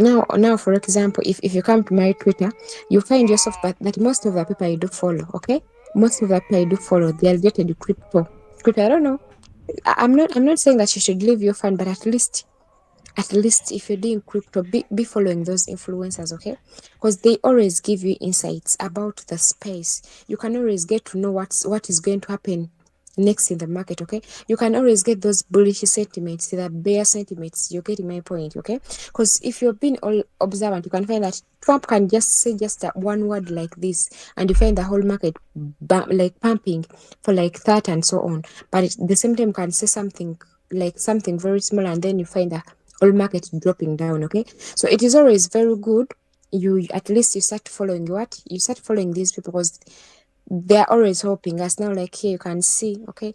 Now, for example, if you come to my Twitter, you find yourself that most of the people I do follow, okay, most of the people I do follow, they are related to crypto. I don't know. I'm not saying that you should leave your fund, but at least if you're doing crypto, be following those influencers, okay, because they always give you insights about the space. You can always get to know what is going to happen next in the market, okay. You can always get those bullish sentiments, the bear sentiments. You're getting my point, okay? Because if you're being all observant, you can find that Trump can just say just one word like this, and you find the whole market like pumping for like that and so on. But at the same time, can say something like something very small, and then you find that whole market dropping down, okay. So it is always very good, you at least you start following these people, because they're always helping us. Now, like here you can see, okay,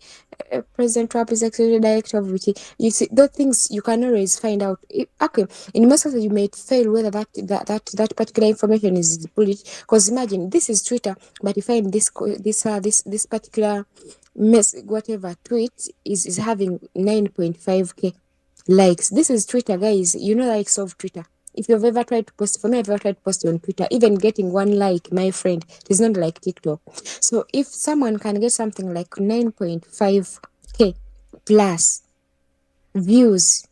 President Trump is executive director of which, you see those things you can always find out. Okay, in most cases you may fail whether that particular information is bullish, because imagine this is Twitter, but you find this particular whatever tweet is having 9.5k likes. This is Twitter, guys. You know, likes of Twitter. If you've ever tried to post, for me, I've ever tried to post on Twitter, even getting one like, my friend, it is not like TikTok. So if someone can get something like 9.5k plus views,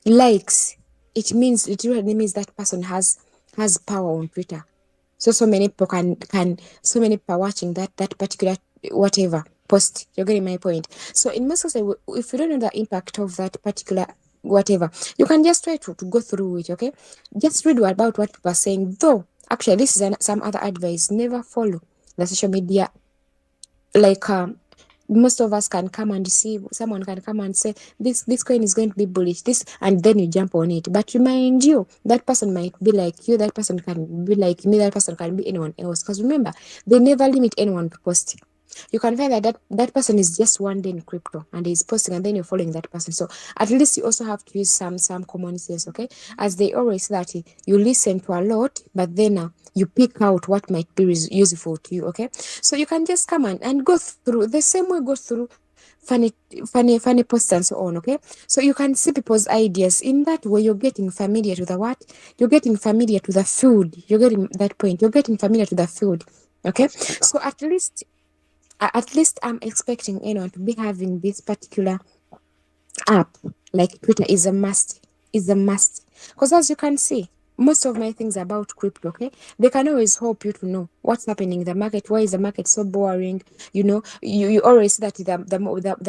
likes, it really means that person has power on Twitter. So many people so many people are watching that particular whatever post. You're getting my point. So in most cases, if you don't know the impact of that particular whatever, you can just try to go through it, okay? Just read about what people are saying. Though actually this is some other advice: never follow the social media. Like most of us can come and see, someone can come and say this coin is going to be bullish, this, and then you jump on it. But remind you, that person might be like you, that person can be like me, that person can be anyone else, because remember, they never limit anyone to post. You can find that person is just one day in crypto and he's posting, and then you're following that person. So at least you also have to use some common sense, okay? As they always say that you listen to a lot, but then you pick out what might be useful to you, okay? So you can just come and go through the same way, go through funny posts and so on, okay? So you can see people's ideas. In that way, you're getting familiar to the what? You're getting familiar to the food. You're getting that point. You're getting familiar to the food, okay? So at least I'm expecting anyone to be having this particular app like Twitter is a must. Because as you can see, most of my things about crypto, okay, they can always help you to know what's happening in the market. Why is the market so boring? You always see that the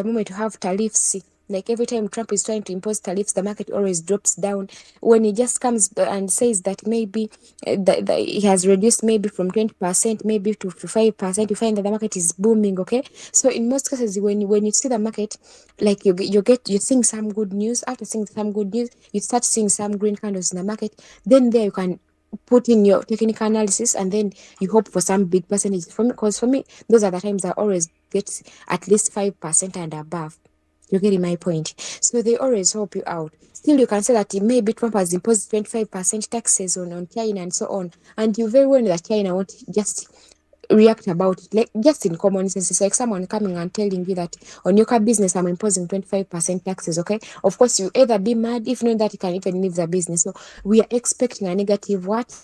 moment you have tariffs, like every time Trump is trying to impose tariffs, the market always drops down. When he just comes and says that maybe he has reduced maybe from 20% maybe to 5%, you find that the market is booming, okay? So in most cases, when you see the market, like you're seeing some good news. After seeing some good news, you start seeing some green candles in the market. Then there you can put in your technical analysis, and then you hope for some big percentage. Because for me, those are the times I always get at least 5% and above. You're getting my point. So they always help you out. Still, you can say that maybe Trump has imposed 25% taxes on China and so on, and you very well know that China won't just react about it. Like, just in common sense, it's like someone coming and telling you that on your car business, I'm imposing 25% taxes, okay? Of course, you either be mad, if not that, you can even leave the business. So we are expecting a negative what?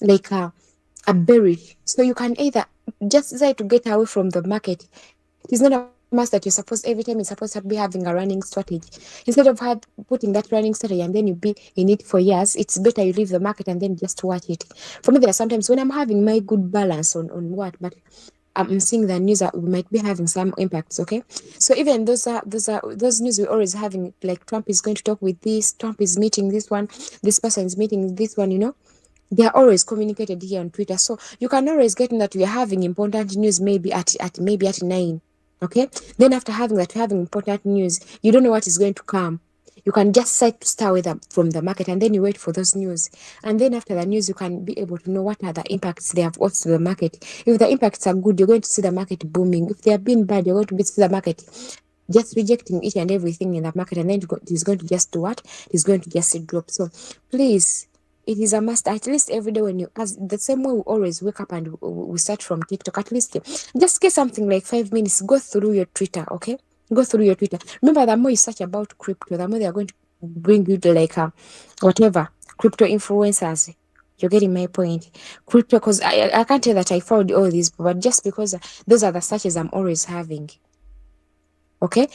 Like a bearish. So you can either just try to get away from the market. It is not a must that you're supposed, every time you're supposed to be having a running strategy. Instead of putting that running strategy and then you be in it for years, it's better you leave the market and then just watch it. For me, there are sometimes when I'm having my good balance on what, but I'm seeing the news that we might be having some impacts, okay? So even those news we're always having, like Trump is going to talk with this, Trump is meeting this one, this person is meeting this one, they are always communicated here on Twitter. So you can always get in that we are having important news maybe at 9. Okay, then after having that, having important news, you don't know what is going to come. You can just start to start with from the market, and then you wait for those news. And then after the news, you can be able to know what are the impacts they have also to the market. If the impacts are good, you're going to see the market booming. If they have been bad, you're going to see the market just rejecting each and everything in the market, and then it is going to just do what? It is going to just drop. So please, it is a must. At least every day when you, as the same way we always wake up and we start from TikTok, at least just get something like 5 minutes, go through your Twitter, okay? Go through your Twitter. Remember, the more you search about crypto, the more they are going to bring you to like whatever crypto influencers. You're getting my point. Crypto, because I can't tell that I followed all these, but just because those are the searches I'm always having. Okay,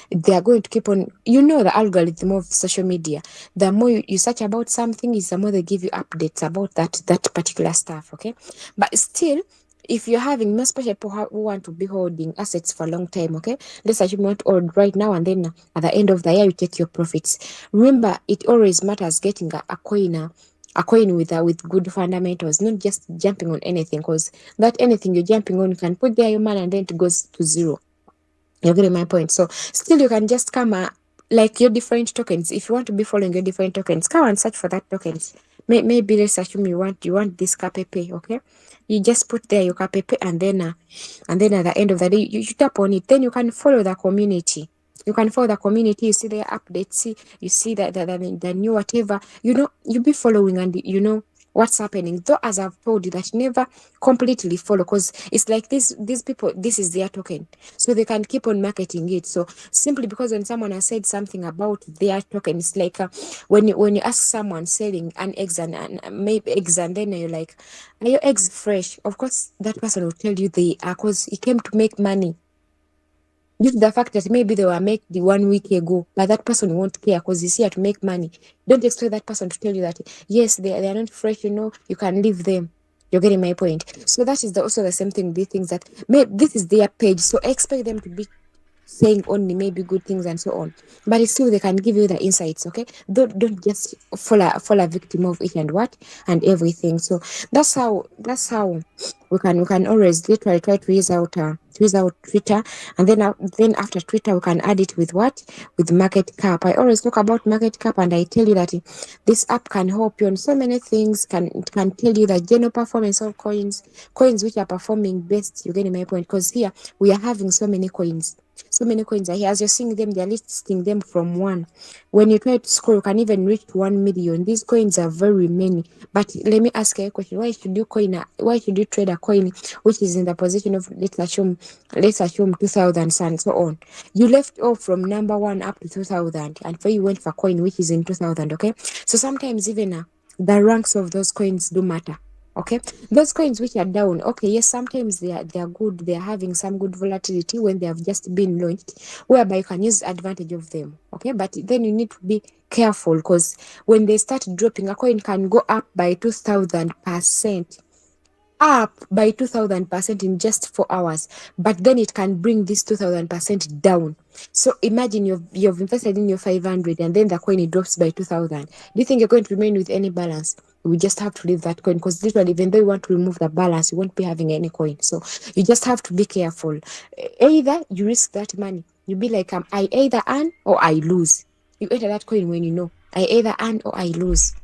they are going to keep on, the algorithm of social media. The more you search about something, is the more they give you updates about that particular stuff. Okay, but still, if you're having, most especially people who want to be holding assets for a long time, okay, let's assume you want to hold right now, and then at the end of the year you take your profits. Remember, it always matters getting a coin, a coin with good fundamentals, not just jumping on anything, because that anything you're jumping on, you can put there your money and then it goes to zero. You're getting my point. So still you can just come, like your different tokens. If you want to be following your different tokens, come and search for that tokens. Maybe let's assume you want this KPP, okay? You just put there your KPP, and then at the end of the day you tap on it. Then you can follow the community. You can follow the community. You see their updates. You see that the new whatever. You be following, and what's happening. Though, as I've told you, that never completely follow, because it's like these people, this is their token, so they can keep on marketing it. So simply because when someone has said something about their token, it's like, when you ask someone selling an eggs, and maybe eggs, and then you're like, are your eggs fresh? Of course that person will tell you they are, because he came to make money, due to the fact that maybe they were made the 1 week ago, but that person won't care because he's here to make money. Don't expect that person to tell you that, yes, they are not fresh, you can leave them. You're getting my point. So that is also the same thing with these things, that this is their page, so expect them to be saying only maybe good things and so on, but still they can give you the insights. Okay, don't just fall a victim of it and everything. So that's how we can always literally try to use out Twitter, and then after Twitter we can add it with with market cap. I always talk about market cap, and I tell you that this app can help you on so many things. It can tell you the general performance of coins which are performing best. You're getting my point, because here we are having so many coins. So many coins are here. As you're seeing them, they're listing them from one. When you try to scroll, you can even reach 1 million. These coins are very many. But let me ask you a question. Why should you trade a coin which is in the position of, let's assume 2000 and so on? You left off from number 1 up to 2000, and for you went for coin which is in 2000. Okay, so sometimes even the ranks of those coins do matter. Okay, those coins which are down, okay, yes, sometimes they are good, they are having some good volatility when they have just been launched, whereby you can use advantage of them. Okay, but then you need to be careful, because when they start dropping, a coin can go up by 2000%, up by 2000% in just 4 hours, but then it can bring this 2000% down. So imagine you've invested in your 500, and then the coin, it drops by 2000. Do you think you're going to remain with any balance? We just have to leave that coin, because literally, even though you want to remove the balance, you won't be having any coin. So you just have to be careful. Either you risk that money, you be like, I either earn or I lose. You enter that coin when you know I either earn or I lose.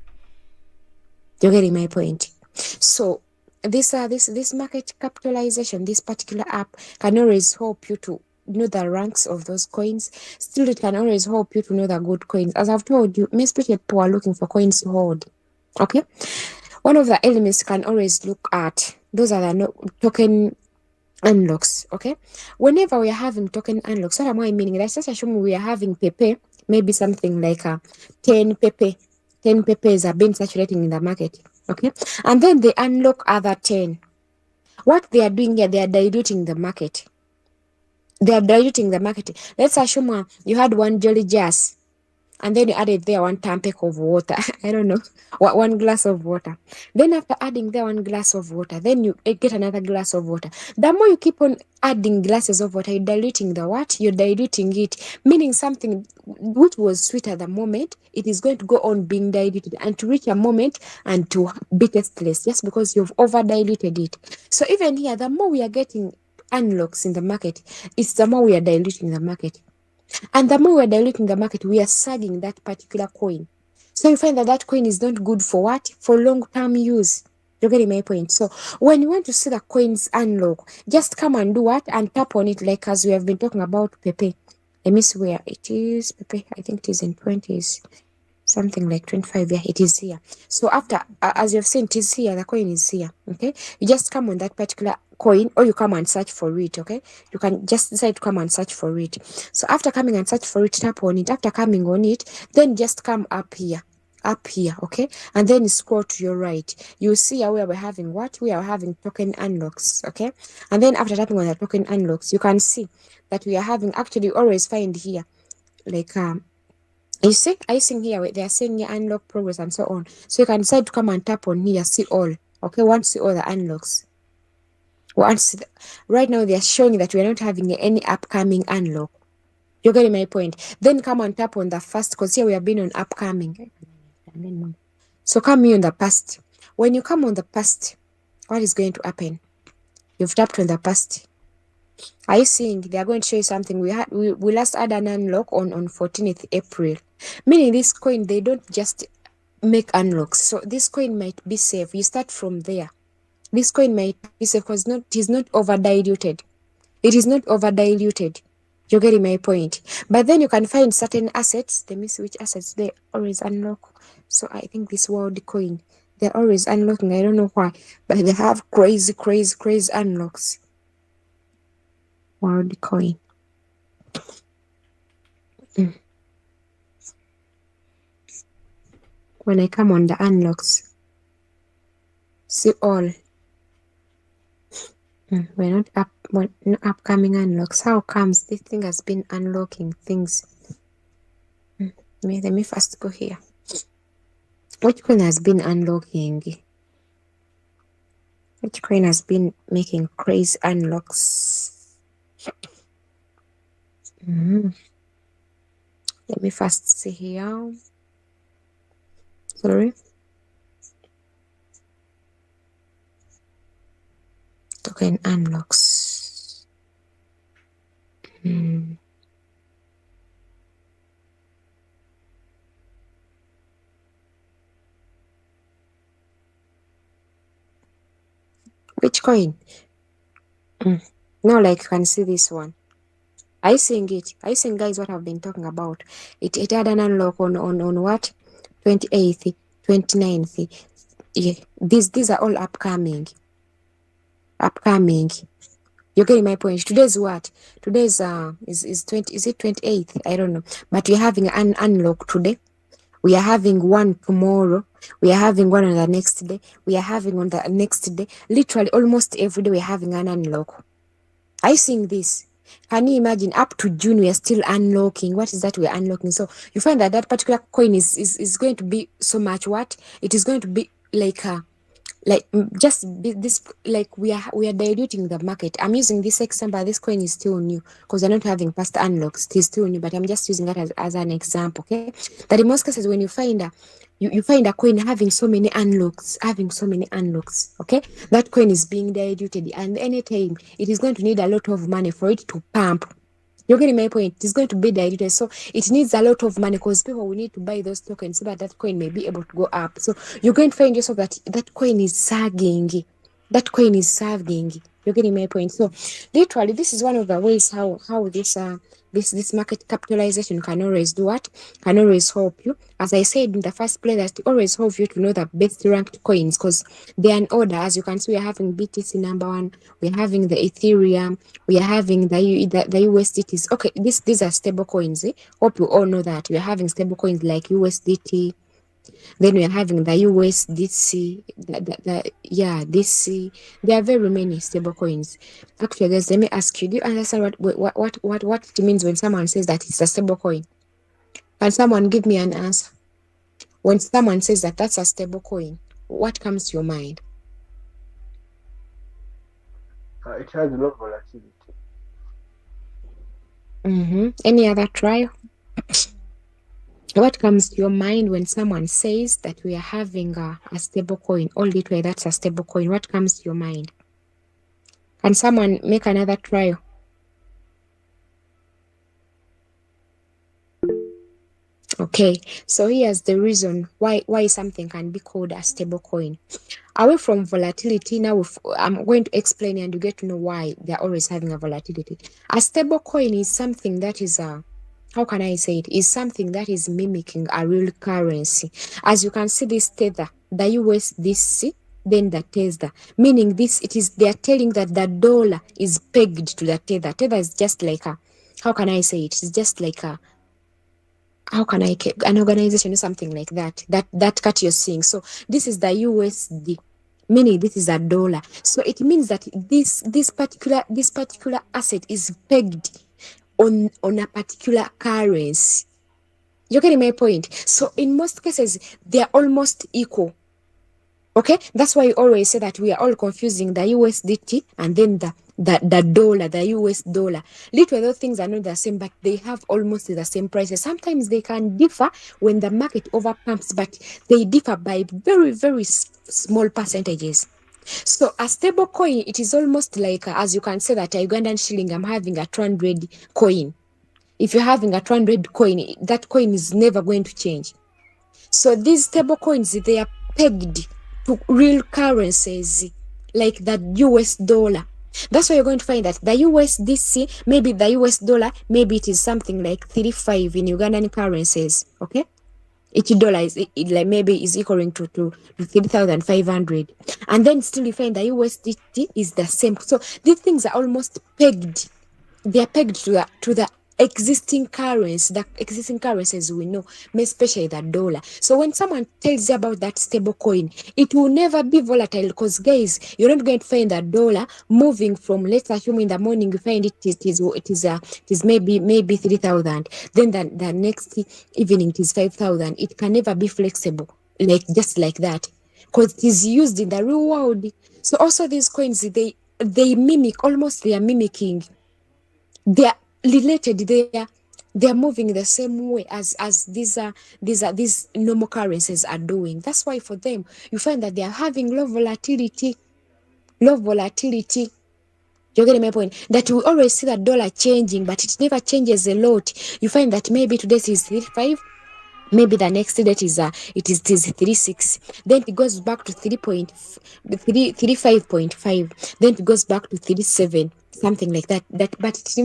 You're getting my point. So this market capitalization, this particular app can always help you to know the ranks of those coins. Still, it can always help you to know the good coins. As I've told you, most people are looking for coins to hold. Okay, one of the elements you can always look at, those are the token unlocks. Okay, whenever we are having token unlocks, what am I meaning? Let's just assume we are having Pepe, maybe something like 10 Pepe. 10 Pepes are being saturating in the market. Okay, and then they unlock other 10. What they are doing here, they are diluting the market. Let's assume you had one Jolly Jazz, and then you added there 1 tampek of water. I don't know, 1 glass of water. Then after adding there 1 glass of water, then you get another glass of water. The more you keep on adding glasses of water, you're diluting the what? You're diluting it, meaning something which was sweet at the moment, it is going to go on being diluted, and to reach a moment and to be tasteless, just because you've over diluted it. So even here, the more we are getting unlocks in the market, it's the more we are diluting the market. And the more we're diluting the market, we are sagging that particular coin. So you find that coin is not good for what? For long-term use. You're getting my point. So when you want to see the coins unlock, just come and do what? And tap on it, like as we have been talking about Pepe. I miss where it is. Pepe, I think it is in 20s. Something like 25. Yeah, it is here. So after, as you've seen, it is here. The coin is here. Okay, you just come on that particular coin, or you come and search for it. Okay, you can just decide to come and search for it. So after coming and search for it, tap on it. After coming on it, then just come up here. up here, okay, and then scroll to your right, you see where we're having what we are having token unlocks, okay, and then after tapping on the token unlocks, you can see that we are having, actually always find here like you see icing here where they are saying here unlock progress and so on, so you can decide to come and tap on here, see all, okay, once see all the unlocks. Once right now they are showing that we are not having any upcoming unlock. You're getting my point? Then come and tap on the first, because here we have been on upcoming. So come here on the past. When you come on the past, what is going to happen? You've tapped on the past. Are you seeing? They are going to show you something. We last had an unlock on 14th April. Meaning this coin, they don't just make unlocks. So this coin might be safe. You start from there. This coin might be safe because it is not over diluted. It is not over diluted. You're getting my point. But then you can find certain assets. Let me see which assets they always unlock. So I think this world coin, they're always unlocking. I don't know why, but they have crazy unlocks. World coin. When I come on the unlocks, see all. We're not up. No upcoming unlocks. How comes this thing has been unlocking things? Let me first go here. Which coin has been unlocking? Which coin has been making crazy unlocks? Let me first see here. Sorry. Token unlocks. Which coin? Now, like you can see this one. Are you seeing it? Are you seeing, guys, what I've been talking about? It had an unlock on what? 28th, 29th. Yeah, these are all upcoming. You're getting my point. Today's what? Today's is 20, is it 28th? I don't know. But we're having an unlock today. We are having one tomorrow. We are having one on the next day. We are having on the next day. Literally almost every day we're having an unlock. Are you seeing this? Can you imagine up to June we are still unlocking? What is that we're unlocking? So you find that that particular coin is going to be so much what? It is going to be like just this, like we are diluting the market. I'm using this example. This coin is still new because we're not having past unlocks. It is still new, but I'm just using that as an example. Okay, that in most cases when you find a you find a coin having so many unlocks, okay, that coin is being diluted, and anytime it is going to need a lot of money for it to pump. You're getting my point? It's going to be diluted, so it needs a lot of money because people will need to buy those tokens so that that coin may be able to go up. So you're going to find yourself that that coin is sagging. You're getting my point? So literally, this is one of the ways how this market capitalization can always do what? Can always help you. As I said in the first place, that always help you to know the best ranked coins because they are in order. As you can see, we are having BTC number 1, we're having the Ethereum, we are having the USDTs. Okay, these are stable coins. Hope you all know that we are having stable coins like USDT. Then we are having the USDC, DC. There are very many stable coins. Actually, guys, let me ask you: do you understand what it means when someone says that it's a stable coin? Can someone give me an answer? When someone says that that's a stable coin, what comes to your mind? It has a lot of volatility. Any other trial? What comes to your mind when someone says that we are having a stable coin? All the way, that's a stable coin. What comes to your mind? Can someone make another trial? Okay, so here's the reason why something can be called a stable coin. Away from volatility, now I'm going to explain and you get to know why they're always having a volatility. A stable coin is something that is how can I say it? Is something that is mimicking a real currency. As you can see, this tether, the USDC, then the tether, meaning this, they are telling that the dollar is pegged to the tether. Tether is just like a, how can I say it? It's just like a how can I an organization or something like that, that cut you're seeing. So this is the USD, meaning this is a dollar. So it means that this particular asset is pegged on a particular currency. You're getting my point? So in most cases, they are almost equal. Okay, that's why you always say that we are all confusing the USDT and then the dollar, the US dollar. Literally, those things are not the same, but they have almost the same prices. Sometimes they can differ when the market overpumps, but they differ by very, very small percentages. So a stable coin, it is almost like, as you can say that a Ugandan shilling, I'm having a 200 coin. If you're having a 200 coin, that coin is never going to change. So these stable coins, they are pegged to real currencies like the US dollar. That's why you're going to find that the USDC, maybe the US dollar, maybe it is something like 35 in Ugandan currencies. Okay, each dollar is like maybe is equaling to 3,500, and then still you find the USDT is the same. So these things are almost pegged, they are pegged to the existing currency, the existing currencies we know, especially the dollar. So when someone tells you about that stable coin, it will never be volatile, because guys, you're not going to find the dollar moving from, let's assume in the morning you find it is maybe 3,000, then the next evening it is 5,000. It can never be flexible like just like that, because it is used in the real world. So also these coins, they mimic, almost they are mimicking, they are related, they are moving the same way as these normal currencies are doing. That's why for them you find that they are having low volatility. You're getting my point? That we always see the dollar changing, but it never changes a lot. You find that maybe today is 35, maybe the next date it is 36, then it goes back to 35.5, then it goes back to 37, something like that. But it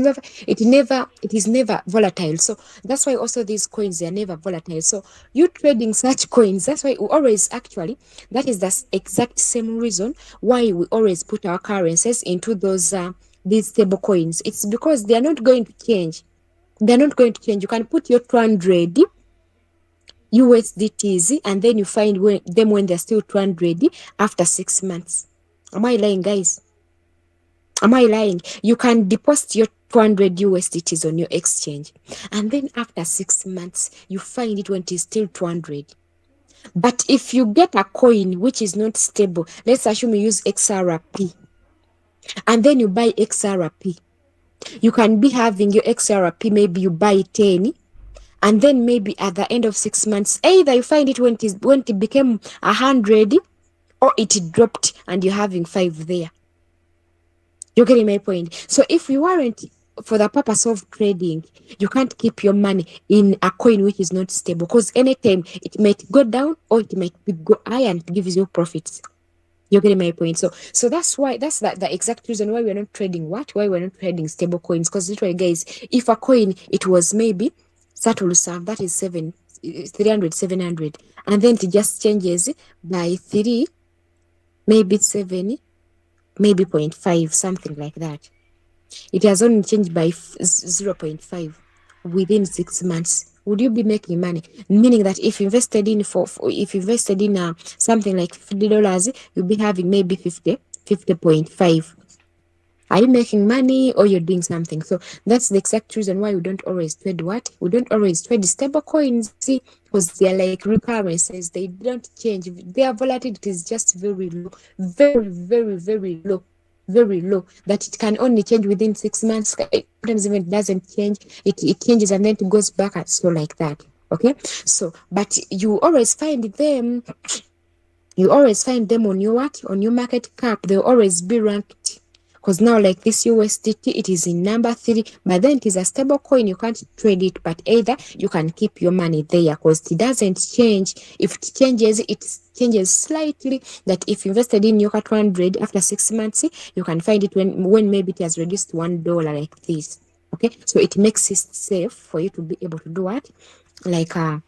is never volatile. So that's why also these coins are never volatile. So you trading such coins, that's why we always, actually, that is the exact same reason why we always put our currencies into these stable coins. It's because they are not going to change. They're not going to change. You can put your 200 USDTs, and then you find them when they're still 200 after 6 months. Am I lying, guys? Am I lying? You can deposit your 200 USDTs on your exchange, and then after 6 months, you find it when it is still 200. But if you get a coin which is not stable, let's assume you use XRP, and then you buy XRP, you can be having your XRP, maybe you buy 10, and then maybe at the end of 6 months, either you find it when it became 100, or it dropped and you're having 5 there. You're getting my point? So if you aren't, for the purpose of trading, you can't keep your money in a coin which is not stable, because anytime it might go down or it might go high and it gives you profits. You're getting my point? So that's why, that's the exact reason why we're not trading why we're not trading stable coins. Because literally, guys, if a coin, it was maybe Satul Sam, that is 300, 700, and then it just changes by 3, maybe 7, maybe 0.5, something like that. It has only changed by 0.5 within 6 months. Would you be making money? Meaning that if invested in if invested in something like $50, you'll be having maybe 50.5. Are you making money, or you're doing something? So that's the exact reason why we don't always trade what? We don't always trade stable coins, see, because they're like recurrencies. They don't change. Their volatility is just very low, very, very, very low, that it can only change within 6 months. Sometimes even it doesn't change. It changes and then it goes back at so like that. Okay. So, but you always find them on your on your market cap. They'll always be ranked, because now, like this USDT, it is in number 3, but then it is a stable coin. You can't trade it, but either you can keep your money there, because it doesn't change. If it changes slightly. That if you invested in your 200 after 6 months, you can find it when maybe it has reduced $1 like this. Okay, so it makes it safe for you to be able to do what, like to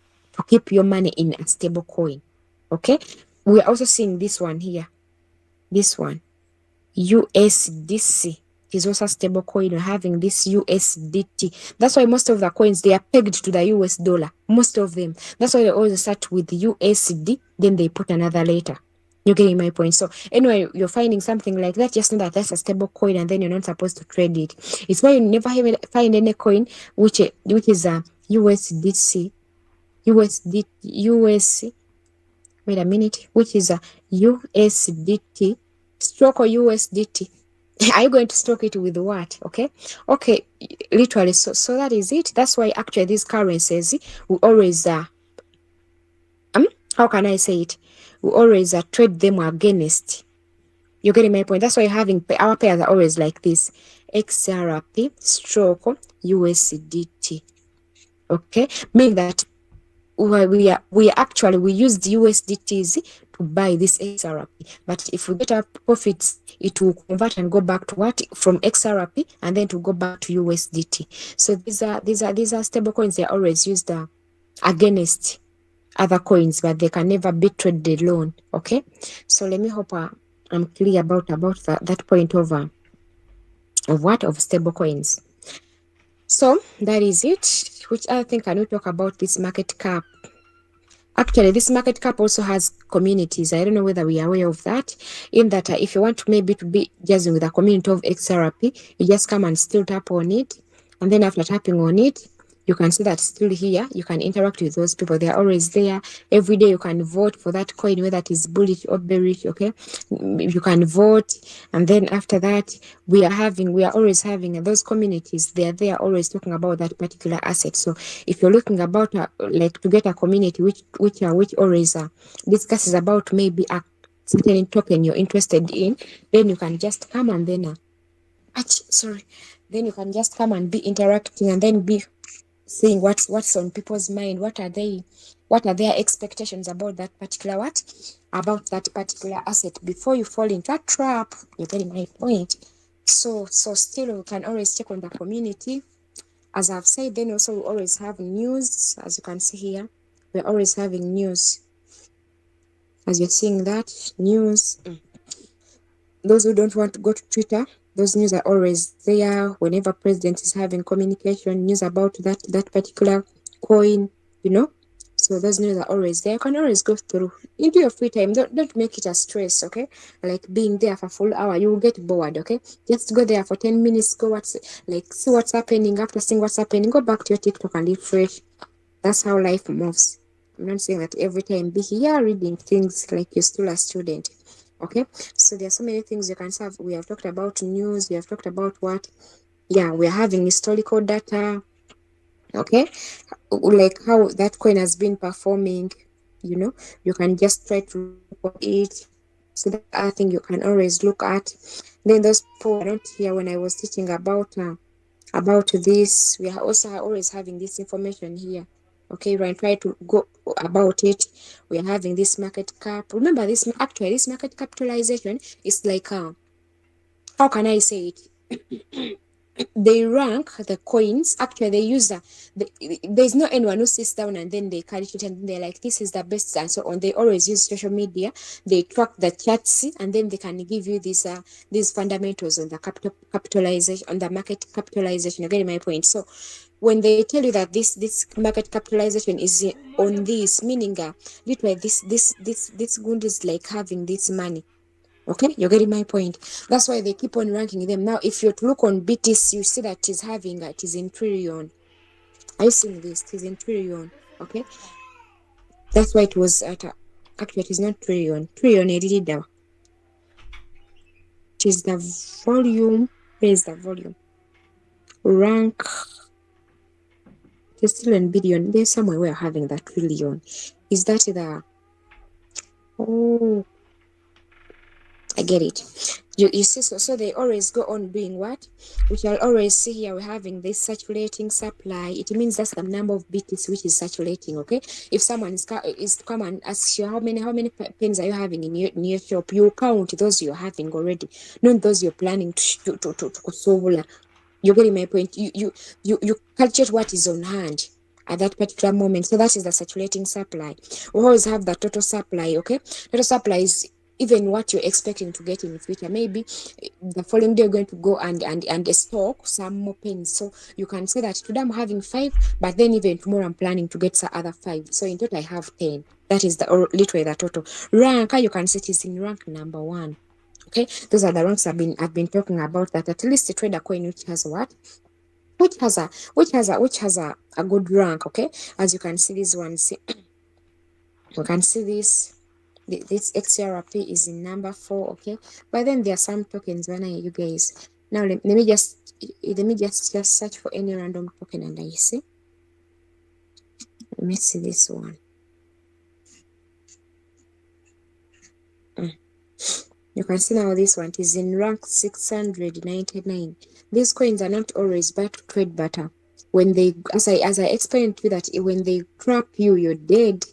keep your money in a stable coin. Okay, we're also seeing this one here, this one, USDC. is also a stable coin. You're having this USDT. That's why most of the coins, they are pegged to the US dollar. Most of them. That's why they always start with USD, then they put another letter. You're getting my point. So anyway, you're finding something like that, just know that that's a stable coin, and then you're not supposed to trade it. It's why you never even find any coin which is a USDC, USD, wait a minute, which is a USDT stroke or USDT. Are you going to stroke it with what? Okay, literally. So that is it. That's why actually these currencies we always how can I say it? We always trade them against. You're getting my point. That's why having our pairs are always like this: XRP stroke USDT. Okay, meaning that we use the USDTs to buy this XRP, but if we get our profits, it will convert and go back to what from XRP, and then to go back to USDT. So these are stable coins. They're always used against other coins, but they can never be traded alone. Okay, so let me hope I'm clear about that point of stable coins. So that is it. Which other thing can we talk about? This market cap. Actually, this market cap also has communities. I don't know whether we are aware of that. In that, if you want to maybe to be just with a community of XRP, you just come and still tap on it, and then after tapping on it, you can see that still here. You can interact with those people. They are always there. Every day you can vote for that coin, whether it is bullish or bearish. Okay, you can vote, and then after that, we are always having those communities. They are there always talking about that particular asset. So if you're looking about like to get a community which always discusses about maybe a certain token you're interested in, then you can just come and then then you can just come and be interacting and then be seeing what's on people's mind. What are their expectations about that particular asset before you fall into a trap. You're getting my point. So still we can always check on the community. As I've said, then also we always have news. As you can see here, we're always having news. As you're seeing that news, those who don't want to go to Twitter, those news are always there. Whenever president is having communication news about that particular coin, so those news are always there. You can always go through into your free time. Don't make it a stress, okay? Like being there for a full hour, you will get bored, okay? Just go there for 10 minutes, see what's happening. After seeing what's happening, go back to your TikTok and refresh. That's how life moves. I'm not saying that every time be here reading things like you're still a student. Okay, so there are so many things you can serve. We have talked about news, we have talked about what we're having historical data. Okay, like how that coin has been performing. You can just try to look at it. So that's other thing you can always look at. Then those people are not here when I was teaching about this. We are also always having this information here. Okay, we're trying to go about it. We are having this market cap. Remember, this market capitalization is like how can I say it? They rank the coins. Actually, they use there's no anyone who sits down and then they calculate and they're like, this is the best and so on. They always use social media. They track the charts and then they can give you these fundamentals on the capitalization, on the market capitalization. You're getting my point. So when they tell you that this market capitalization is on this, meaning literally this good is like having this money. Okay, you're getting my point. That's why they keep on ranking them. Now, if you're to look on BTC, you see that it is having it is in trillion. Are you seeing this? It is in trillion. Okay, that's why it was at actually it is not trillion. Trillion it is the volume. Where is the volume? Rank. It is still in billion. There's somewhere we're having that trillion. Is that the oh, I get it. You see, so they always go on doing what? We shall always see here we're having this circulating supply. It means that's the number of BTC which is circulating. Okay, if someone is to come and ask you how many pens are you having in your shop, you count those you're having already, not those you're planning to solve. You're getting my point. You calculate what is on hand at that particular moment. So that is the circulating supply. We always have the total supply. Okay, total supply is even what you're expecting to get in the future. Maybe the following day you're going to go and stock some more pens. So you can say that today I'm having 5, but then even tomorrow I'm planning to get some other 5. So in total I have 10. That is the or literally the total rank. You can see it is in rank number 1. Okay, those are the ranks I've been talking about. That at least a trader coin which has what, which has a good rank. Okay, as you can see this one, see, you can see this XRP is in number 4. Okay, but then there are some tokens when you guys, now let me just search for any random token and I see, let me see this one. You can see now this one is in rank 699. These coins are not always bad to trade, but when they, as I explained to you, that when they trap you, you're dead.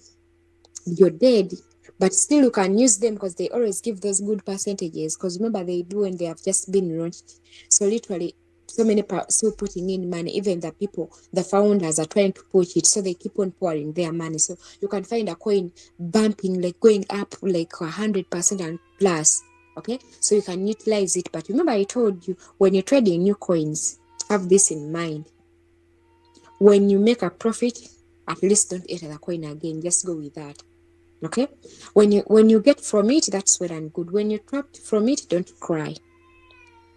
But still you can use them because they always give those good percentages, because remember they do when they have just been launched. So literally so many still putting in money, even the people, the founders are trying to push it, so they keep on pouring their money. So you can find a coin bumping, like going up like 100% and plus. Okay, so you can utilize it. But remember I told you, when you're trading new coins, have this in mind: when you make a profit, at least don't enter the coin again, just go with that. Okay, when you get from it, that's well and good. When you're trapped from it, don't cry.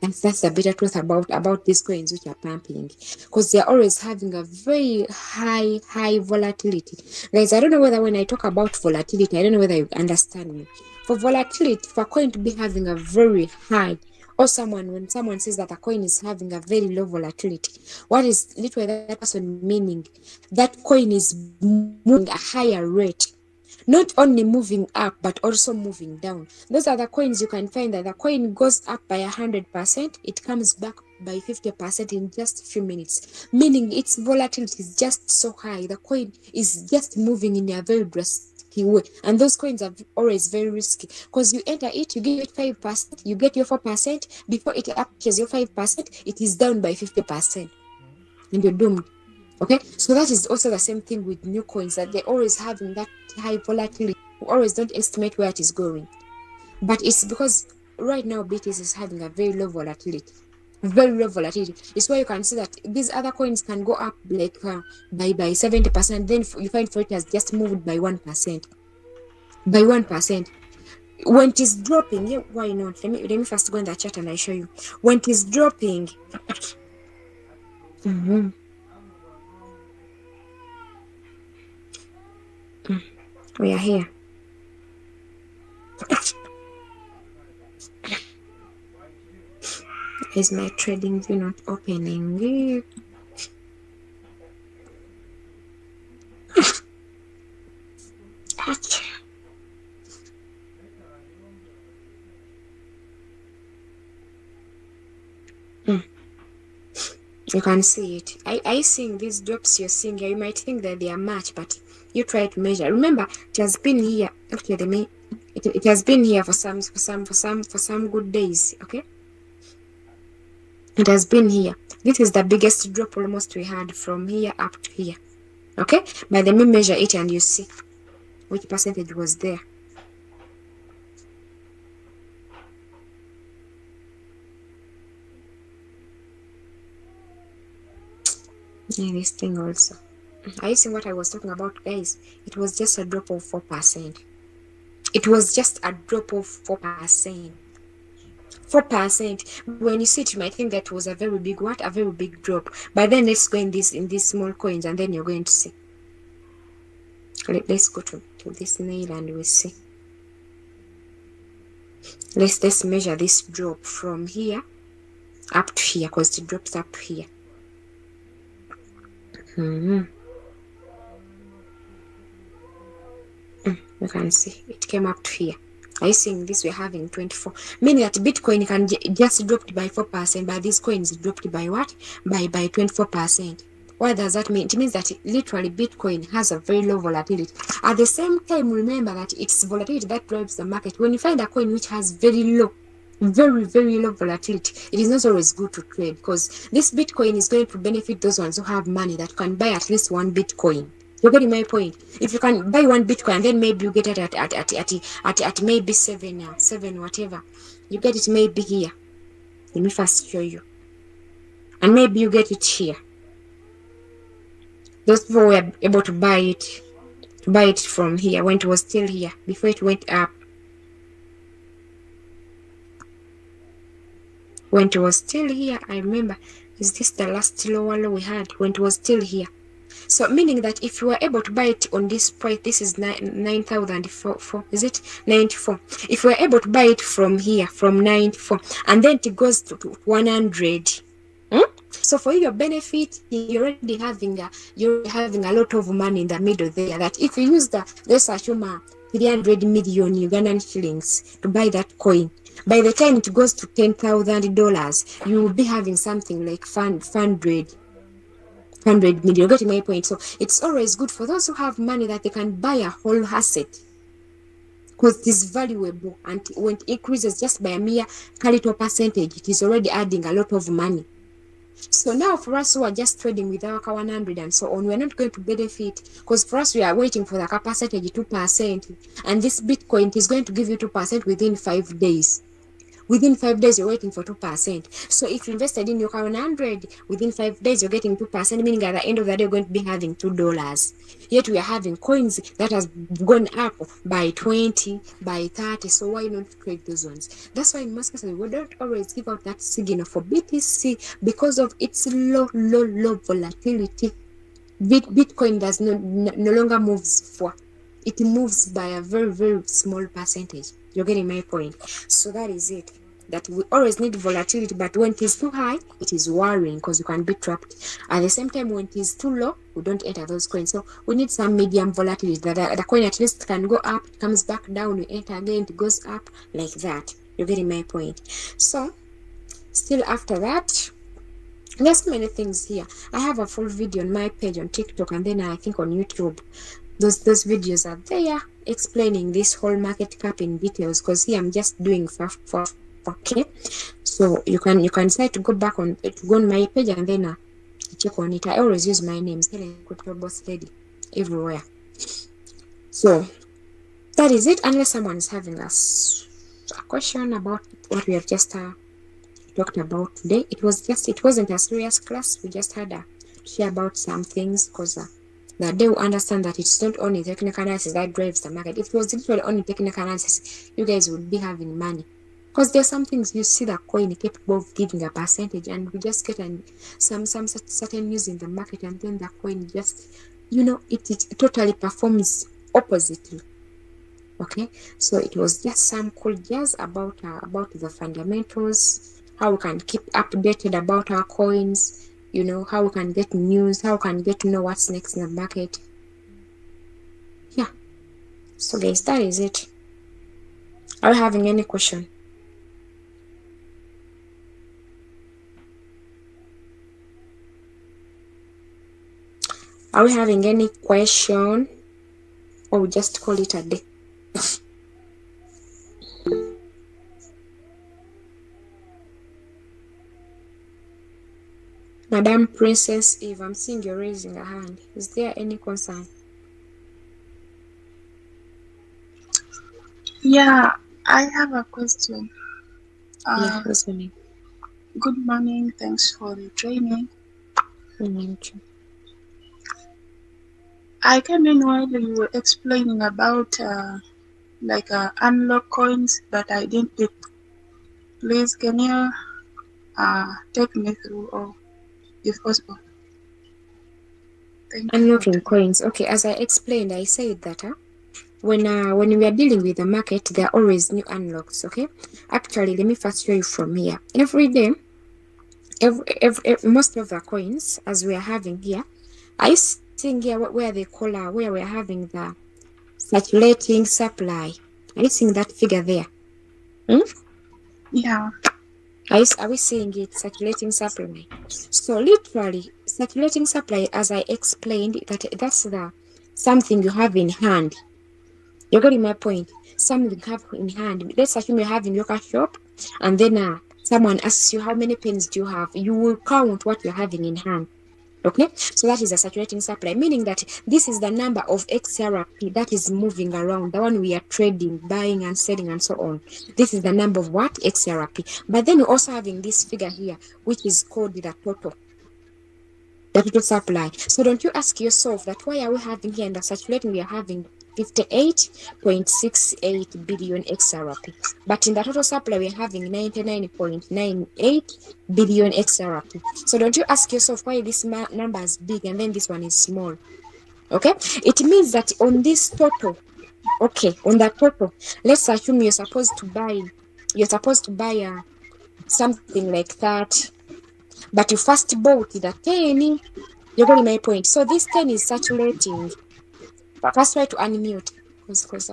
That's the bitter truth about these coins which are pumping, because they're always having a very high volatility. Guys, I don't know whether when I talk about volatility, I don't know whether you understand me. For volatility, for a coin to be having a very high, or when someone says that a coin is having a very low volatility, what is literally that person meaning? That coin is moving a higher rate, not only moving up but also moving down. Those are the coins you can find that the coin goes up by 100%, it comes back by 50% in just a few minutes, meaning its volatility is just so high. The coin is just moving in a very drastic way, and those coins are always very risky, because you enter it, you get 5%, you get your 4%. Before it approaches your 5%, it is down by 50%, and you're doomed. Okay, so that is also the same thing with new coins, that they're always having that high volatility. We always don't estimate where it is going, but it's because right now BTC is having a very low volatility. Very low volatility. It's why you can see that these other coins can go up like by 70%. Then you find for it has just moved by 1%. By 1%. When it is dropping, yeah, why not? Let me first go in the chat and I show you. When it is dropping, we are here. Is my trading view not opening? You can see it. I seeing these drops you're seeing here. You might think that they are much, but you try to measure. Remember, it has been here. Okay, it has been here for some good days. Okay, it has been here. This is the biggest drop almost we had from here up to here. Okay, but let me measure it and you see which percentage was there. Yeah, this thing also. Are you seeing what I was talking about, guys? It was just a drop of 4%. It was just a drop of 4%. 4%. When you see it, you might think that was a very big a very big drop. But then let's go in these small coins, and then you're going to see. Let's go to this nail and we see. Let's measure this drop from here up to here, because it drops up here. You can see it came up to here. Are you seeing this? We're having 24, meaning that Bitcoin can just dropped by 4%, but these coins dropped by what? By 24%. What does that mean? It means that literally Bitcoin has a very low volatility. At the same time, remember that it's volatility that drives the market. When you find a coin which has very low volatility, it is not always good to trade, because this Bitcoin is going to benefit those ones who have money that can buy at least one Bitcoin. You're getting my point. If you can buy one Bitcoin and then maybe you get it at maybe seven whatever, you get it maybe here. Let me first show you, and maybe you get it here. Those people were able to buy it from here when it was still here before it went up. When it was still here, I remember. Is this the last lower low we had when it was still here? So meaning that if you were able to buy it on this price, this is 9,004, is it 94? If you were able to buy it from here, from 94, and then it goes to 100, so for your benefit, you're already having a lot of money in the middle there. That if you use let's assume 300 million Ugandan shillings to buy that coin, by the time it goes to $10,000, you will be having something like 100 million. You're getting my point. So it's always good for those who have money that they can buy a whole asset, because it is valuable, and when it increases just by a mere little percentage, it is already adding a lot of money. So now for us who are just trading with our 100 and so on, we're not going to benefit, because for us we are waiting for the percentage 2%, and this Bitcoin is going to give you 2% within 5 days. Within 5 days, you're waiting for 2%. So if you invested in your 100, within 5 days, you're getting 2%, meaning at the end of the day, you're going to be having $2. Yet we are having coins that has gone up by 20, by 30. So why not trade those ones? That's why in most cases, we don't always give out that signal for BTC because of its low volatility. Bitcoin does no longer moves for. It moves by a very, very small percentage. You're getting my point. So that is it. That we always need volatility, but when it is too high, it is worrying because you can be trapped. At the same time, when it is too low, we don't enter those coins. So we need some medium volatility that the coin at least can go up, it comes back down, we enter again, it goes up like that. You're getting my point. So still after that, there's many things here. I have a full video on my page on TikTok, and then I think on YouTube. Those videos are there explaining this whole market cap in details, because here I'm just doing for okay. So you can decide to go back on my page and then check on it. I always use my name, Hellen Crypto Boss Lady, everywhere. So that is it, unless someone is having a question about what we have just talked about today. It wasn't a serious class. We just had a share about some things, because that they will understand that it's not only technical analysis that drives the market. If it was literally only technical analysis, you guys would be having money. Because there's some things you see the coin capable of giving a percentage, and we just get some certain news in the market, and then the coin just, it totally performs oppositely. Okay, so it was just some cool jazz about the fundamentals, how we can keep updated about our coins, how we can get news, how we can get to know what's next in the market. Yeah. So guys, that is it. Are you having any question? Are we having any question? Or we just call it a day? Madam Princess Eve, I'm seeing you're raising a hand. Is there any concern? Yeah, I have a question. Yeah, listening. Good morning. Thanks for the training. I came in while you were explaining about unlock coins, but I didn't get. Please, can you take me through, or if possible? Thank you. Unlocking coins. Okay, as I explained, I said that when we are dealing with the market, there are always new unlocks. Okay, actually, let me first show you from here. Every day, most of the coins, as we are having here, I seeing here where they call where we are having the circulating supply. Are you seeing that figure there? Yeah. Are we seeing it, circulating supply? So literally, circulating supply, as I explained, that's something you have in hand. You're getting my point. Something you have in hand. Let's assume you have in your shop, and then someone asks you how many pens do you have. You will count what you're having in hand. Okay, so that is a saturating supply, meaning that this is the number of XRP that is moving around, the one we are trading, buying and selling and so on. This is the number of what? XRP. But then we're also having this figure here, which is called the total supply. So don't you ask yourself that why are we having here in the saturating, we are having 58.68 billion XRP, but in the total supply we are having 99.98 billion XRP. So don't you ask yourself why this number is big and then this one is small? Okay, it means that on this total, okay, on that total, let's assume you're supposed to buy something like that, but you first bought the 10. You're getting my point. So this 10 is saturating. But first try to unmute because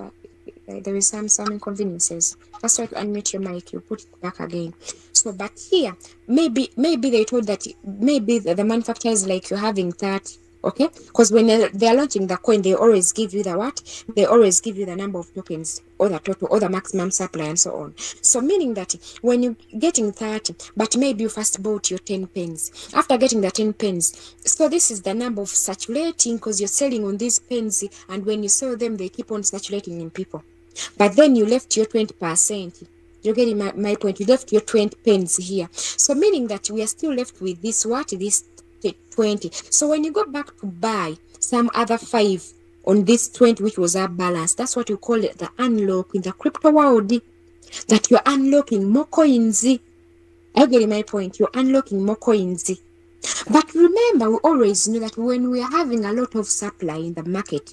there is some inconveniences. First try to unmute your mic. You put it back again. So, but here maybe they told that maybe the manufacturers like you're having that. Okay, because when they're launching the coin, they always give you the what? They always give you the number of tokens, or the total, or the maximum supply, and so on. So meaning that when you're getting 30, but maybe you first bought your 10 pens. After getting the 10 pens, so this is the number of saturating because you're selling on these pens, and when you sell them, they keep on saturating in people. But then you left your 20%. You're getting my point. You left your 20 pens here. So meaning that we are still left with this what? This 20. So when you go back to buy some other 5 on this 20, which was our balance, that's what you call it the unlock in the crypto world, that you're unlocking more coins. Are you getting my point? You're unlocking more coins. But remember, we always know that when we are having a lot of supply in the market,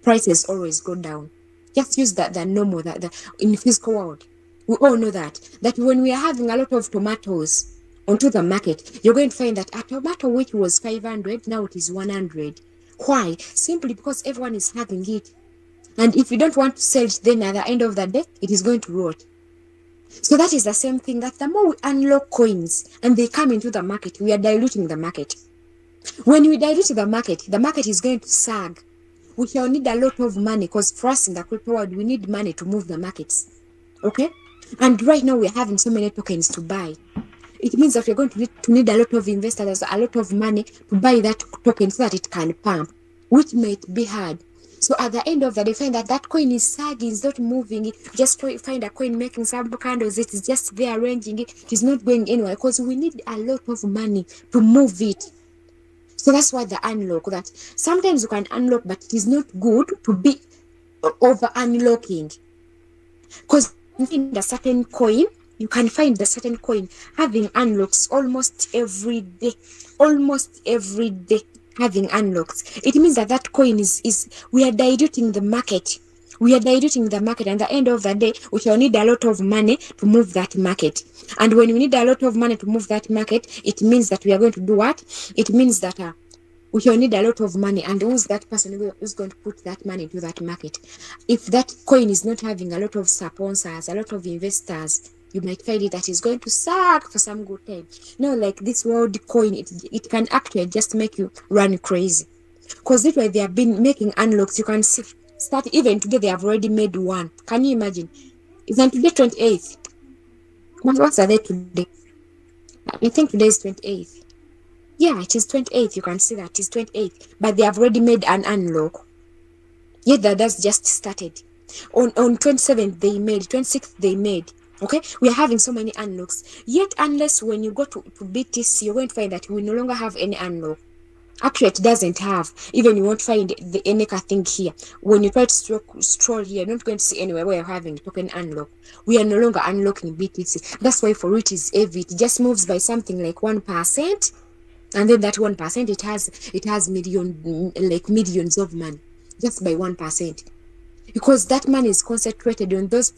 prices always go down. Just use the normal, the in the physical world. We all know that when we are having a lot of tomatoes onto the market, you're going to find that a tomato which was 500, now it is 100. Why? Simply because everyone is having it. And if you don't want to sell it, then at the end of the day, it is going to rot. So that is the same thing, that the more we unlock coins and they come into the market, we are diluting the market. When we dilute the market is going to sag. We shall need a lot of money because for us in the crypto world, we need money to move the markets. Okay? And right now we're having so many tokens to buy. It means that we're going to need a lot of investors, a lot of money to buy that token so that it can pump, which might be hard. So at the end of the day, find that coin is sagging, it's not moving. Just find a coin making some candles, it is just there arranging it. It is not going anywhere because we need a lot of money to move it. So that's why the unlock, that sometimes you can unlock, but it is not good to be over unlocking. Because in the certain coin, you can find the certain coin having unlocks almost every day. Almost every day having unlocks. It means that coin is we are diluting the market. We are diluting the market, and at the end of the day, we shall need a lot of money to move that market. And when we need a lot of money to move that market, it means that we are going to do what? It means that we shall need a lot of money. And who's that person who's going to put that money into that market? If that coin is not having a lot of sponsors, a lot of investors, you might find it that is going to suck for some good time. No, like this world coin, it can actually just make you run crazy. Because this way they have been making unlocks. You can see, start even today they have already made one. Can you imagine? Isn't today 28th? What's the day today? I think today is 28th. Yeah, it is 28th. You can see that it is 28th. But they have already made an unlock. Yet that's just started. On 27th they made, 26th they made. Okay, we are having so many unlocks. Yet unless when you go to BTC, you're going to find that we no longer have any unlock. Actually, it doesn't have. Even you won't find the Eneka thing here. When you try to stroll here, you're not going to see anywhere where you're having token unlock. We are no longer unlocking BTC. That's why for it is heavy. It just moves by something like 1%. And then that 1%, it has millions of money. Just by 1. Because that money is concentrated on those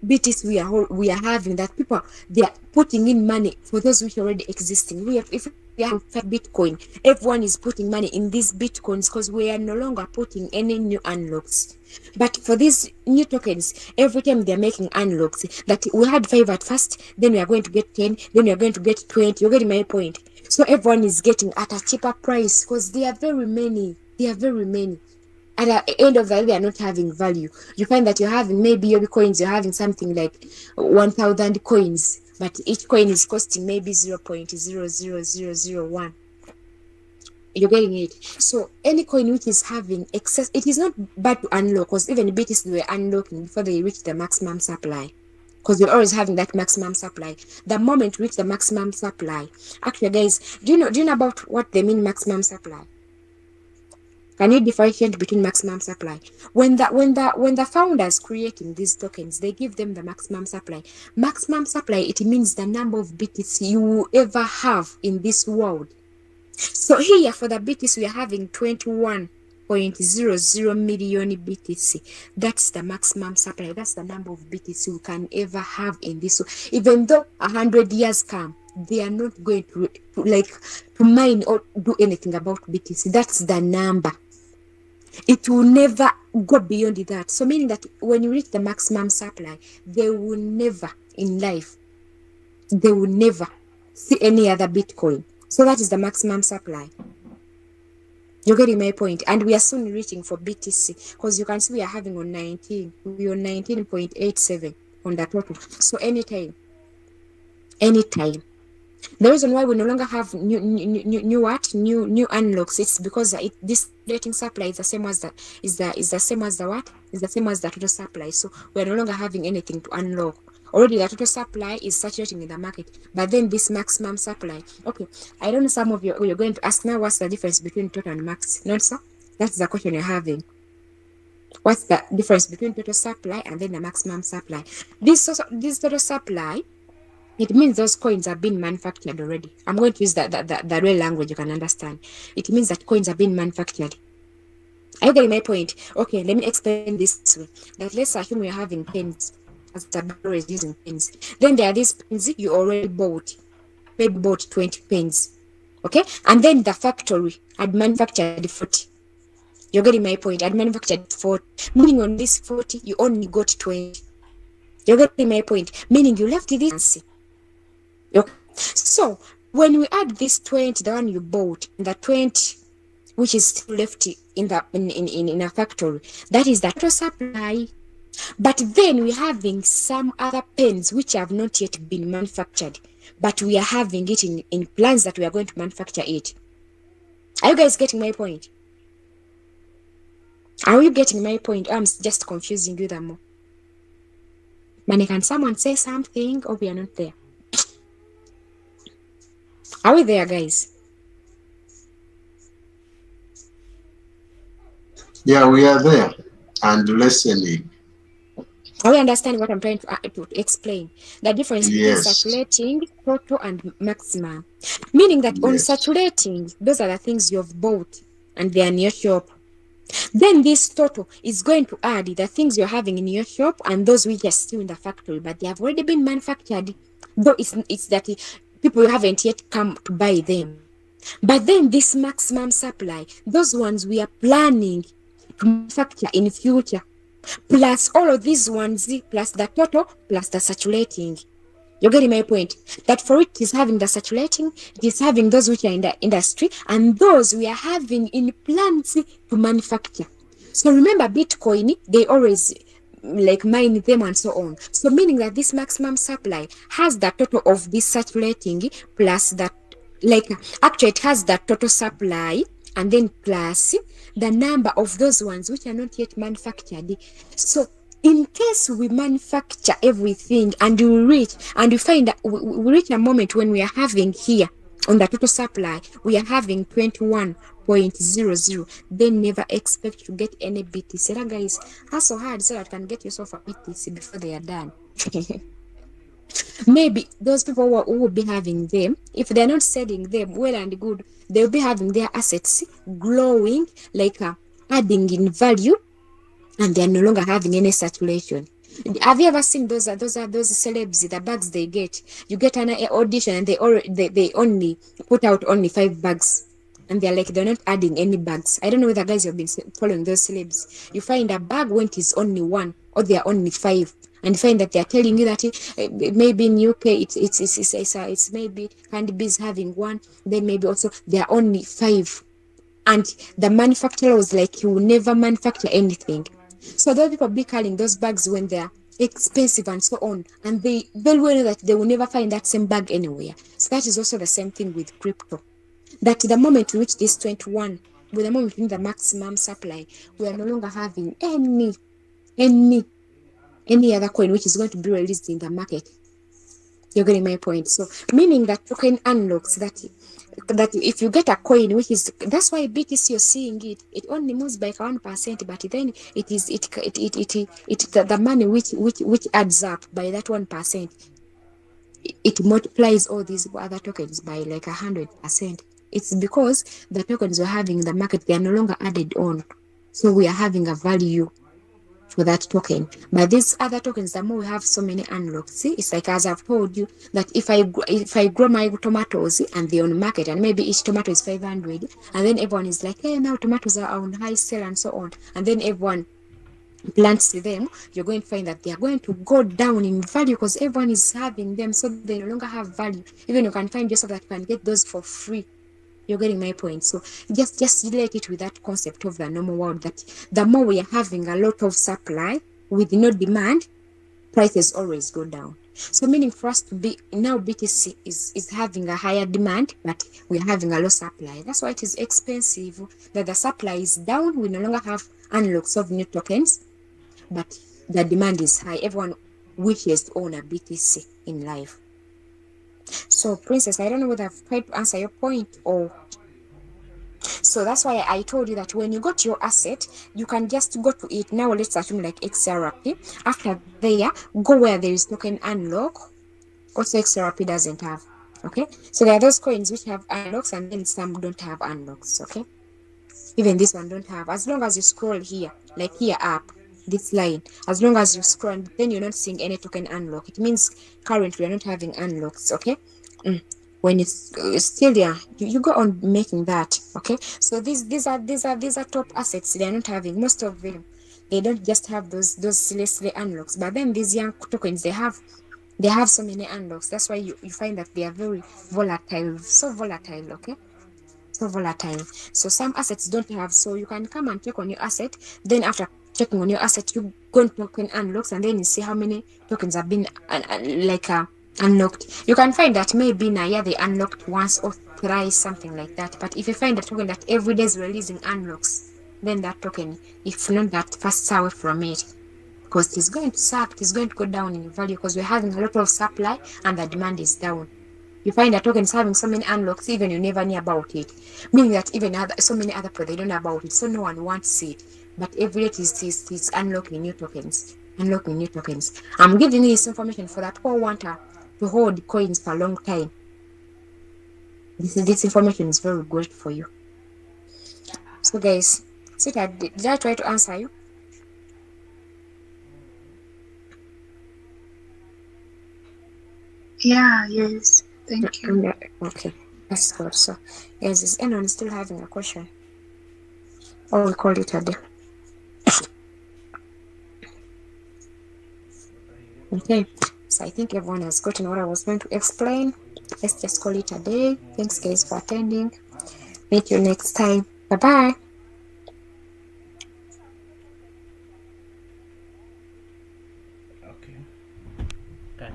BTs we are having, that people, they are putting in money for those which are already existing. If we have Bitcoin, everyone is putting money in these Bitcoins because we are no longer putting any new unlocks. But for these new tokens, every time they're making unlocks, that we had 5 at first, then we are going to get 10, then we are going to get 20. You're getting my point? So everyone is getting at a cheaper price because they are very many. They are very many. at the end of the day, they are not having value. You find that you're having maybe your coins, you're having something like 1,000 coins, but each coin is costing maybe 0.00001. You're getting it. So any coin which is having excess, it is not bad to unlock, because even BTC were unlocking before they reach the maximum supply. Because you're always having that maximum supply. The moment you reach the maximum supply, actually, guys, do you know about what they mean maximum supply? Can you differentiate between maximum supply? When the founders creating these tokens, they give them the maximum supply. Maximum supply, it means the number of BTC you will ever have in this world. So here for the BTC, we are having 21.00 million BTC. That's the maximum supply. That's the number of BTC we can ever have in this. So even though 100 years come, they are not going to mine or do anything about BTC. That's the number. It will never go beyond that. So meaning that when you reach the maximum supply, they will never in life, they will never see any other Bitcoin. So that is the maximum supply. You're getting my point. And we are soon reaching for BTC, because you can see we are having on 19. We're on 19.87 on the total. So anytime. The reason why we no longer have new unlocks, it's because this rating supply is the same as the total supply. So we are no longer having anything to unlock. Already the total supply is saturating in the market, but then this maximum supply. Okay, I don't know, some of you you're going to ask now, what's the difference between total and max? No, sir, that's the question you're having. What's the difference between total supply and then the maximum supply? This total supply, it means those coins are being manufactured already. I'm going to use the real language you can understand. It means that coins are being manufactured. Are you getting my point? Okay, let me explain this way. That let's assume we're having pens, as the borrower is using pens. Then there are these pens you already bought. Maybe bought 20 pens. Okay? And then the factory had manufactured 40. You're getting my point. Had manufactured 40. Meaning on this 40, you only got 20. You're getting my point. Meaning you left this. Okay. So when we add this 20, the one you bought, and the 20 which is still left in a factory, that is the total supply. But then we're having some other pens which have not yet been manufactured, but we are having it in plans that we are going to manufacture it. Are you guys getting my point? Are you getting my point? I'm just confusing you the more. Man, can someone say something, or we are not there? Are we there, guys? Yeah, we are there and listening. Are we understanding what I'm trying to explain? The difference between saturating, total, and maximum. Meaning that on saturating, those are the things you've bought and they are in your shop. Then this total is going to add the things you're having in your shop and those which are still in the factory, but they have already been manufactured. Though it's that people haven't yet come to buy them. But then this maximum supply, those ones we are planning to manufacture in future, plus all of these ones, plus the total, plus the saturating. You're getting my point? That for it is having the saturating, it is having those which are in the industry, and those we are having in plants to manufacture. So remember, Bitcoin, they always mine them and so on. So meaning that this maximum supply has the total of this saturating plus that, actually it has the total supply and then plus the number of those ones which are not yet manufactured. So in case we manufacture everything and we find that we reach a moment when we are having here on the total supply, we are having 21.00, then never expect to get any BTC. Guys, hustle hard so that you can get yourself a BTC before they are done. Maybe those people who will be having them, if they're not selling them, well and good, they'll be having their assets growing, adding in value, and they're no longer having any saturation. Have you ever seen those celebs, the bags they get? You get an audition and they only put out only 5 bags. And they're not adding any bags. I don't know whether guys have been following those celebs. You find a bag when it is only 1 or they are only 5. And you find that they are telling you that maybe in UK it's maybe Candy Bee is having 1, then maybe also they are only 5. and the manufacturer was like, he will never manufacture anything. So those people be calling those bags when they're expensive and so on, and they very well know that they will never find that same bag anywhere. So that is also the same thing with crypto, that the moment we reach this 21, with the moment we reach the maximum supply, we are no longer having any any other coin which is going to be released in the market. You're getting my point. So meaning that token unlocks that if you get a coin which is, that's why BTC you're seeing it only moves by 1%, but then it is the money which adds up by that 1%, it multiplies all these other tokens by like 100%. It's because the tokens we're having in the market, they are no longer added on, so we are having a value for that token. But these other tokens, the more we have so many unlocks. See, it's like, as I've told you, that if I grow my tomatoes and they're on market, and maybe each tomato is 500, and then everyone is like, hey, now tomatoes are on high sale and so on, and then everyone plants them, you're going to find that they are going to go down in value because everyone is having them, so they no longer have value. Even you can find yourself that you can get those for free. You're getting my point. So just relate it with that concept of the normal world, that the more we are having a lot of supply with no demand, prices always go down. So meaning for us to be now, BTC is having a higher demand, but we are having a low supply. That's why it is expensive. That the supply is down, we no longer have unlocks of new tokens, but the demand is high. Everyone wishes to own a BTC in life. So Princess, I don't know whether I've tried to answer your point, or so that's why I told you that when you got your asset, you can just go to it. Now let's assume like XRP. After there, go where there is token unlock. Also XRP doesn't have. Okay, so there are those coins which have unlocks, and then some don't have unlocks. Okay, even this one don't have. As long as you scroll here, like here up this line, as long as you scroll, then you're not seeing any token unlock, it means currently you're not having unlocks. Okay. When it's still there, you go on making that. Okay, so these are top assets. They're not having, most of them, they don't just have those silly unlocks, but then these young tokens, they have so many unlocks. That's why you find that they are very volatile, so volatile. Okay, so volatile. So some assets don't have, so you can come and check on your asset, then after checking on your asset, you go and token unlocks, and then you see how many tokens have been unlocked. You can find that maybe in a year they unlocked once or thrice, something like that. But if you find a token that every day is releasing unlocks, then that token, if not that, fast away from it, because it's going to suck, it's going to go down in value, because we're having a lot of supply and the demand is down. You find that token is having so many unlocks, even you never knew about it. Meaning that even so many other people, they don't know about it, so no one wants it. But every day is unlocking new tokens. Unlocking new tokens. I'm giving you this information for that who want to hold coins for a long time. This information is very good for you. So guys, sweetheart, did I try to answer you? Yeah, yes. Thank you. Okay, that's good. So, guys, is anyone still having a question? Or we call it a day? Okay, so I think everyone has gotten what I was going to explain. Let's just call it a day. Thanks, guys, for attending. Meet you next time. Bye bye. Okay. Done.